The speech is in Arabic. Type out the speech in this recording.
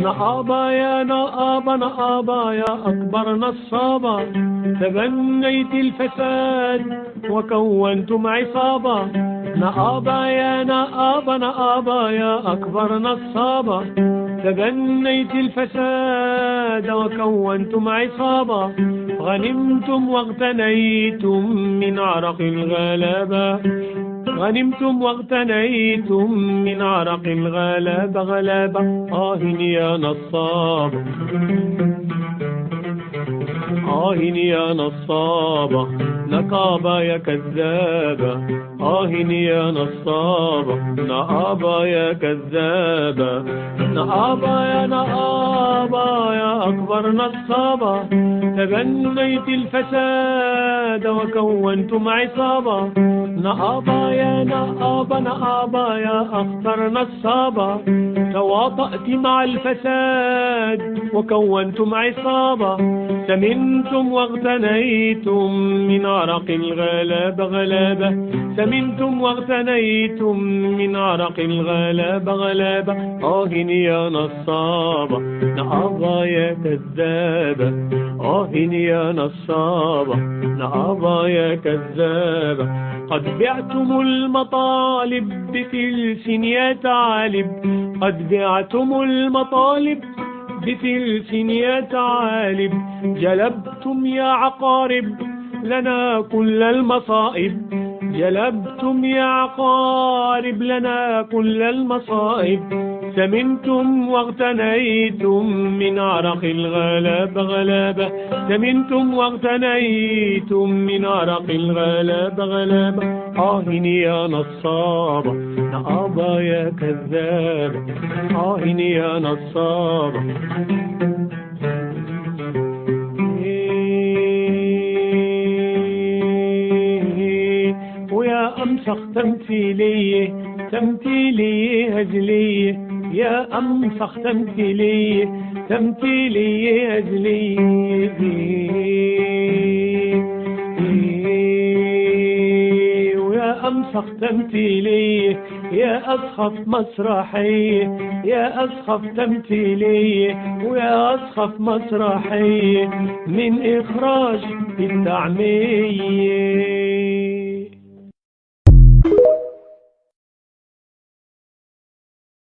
نآبا نآبا يا أكبر نصابة، تبنيت الفساد وكونتم عصابة. نآبا يا أكبر نصابة، تبنيت الفساد وكونتم عصابة. غنمتم واغتنيتم من عرق الغلابة، غنمتم واغتنيتم من عرق الغلابة غلابة. يا نصابة، يا نصابة، نقابة يا كذابة. يا نصابة، نقابة يا كذابة. نقابة يا أكبر نصابة، تبنيت الفساد وكونتم عصابة. نقابة يا أخطر نصابة، تواطأت مع الفساد وكونتم عصابة. سمنتم واغتنيتم من عرق الغلابة غلابة، سمنتم واغتنيتم من عرق الغلابة غلابة. يا نصابة، نقابة يا كذابة. يا نصابة، نقابة يا كذابة. قد بعتم المطالب بفلس يا ثعالب، قد بعتم المطالب بفلس يا ثعالب. جلبتم يا عقارب لنا كل المصائب، جلبتم يا عقارب لنا كل المصائب. سمنتم واغتنيتم من عرق الغلابة غلابة، سمنتم واغتنيتم من عرق الغلابة غلابة. يا نصابة، نقابة يا كذابة. يا نصابة. ويا أمسخ تمثيلية، تمثيلية هزلية، يا أمسخ تمثيلية، تمثيلية هزلية. ويا أمسخ تمثيلية، يا أسخف مسرحية، يا أسخف تمثيلية، ويا أسخف مسرحية من إخراج التعمية.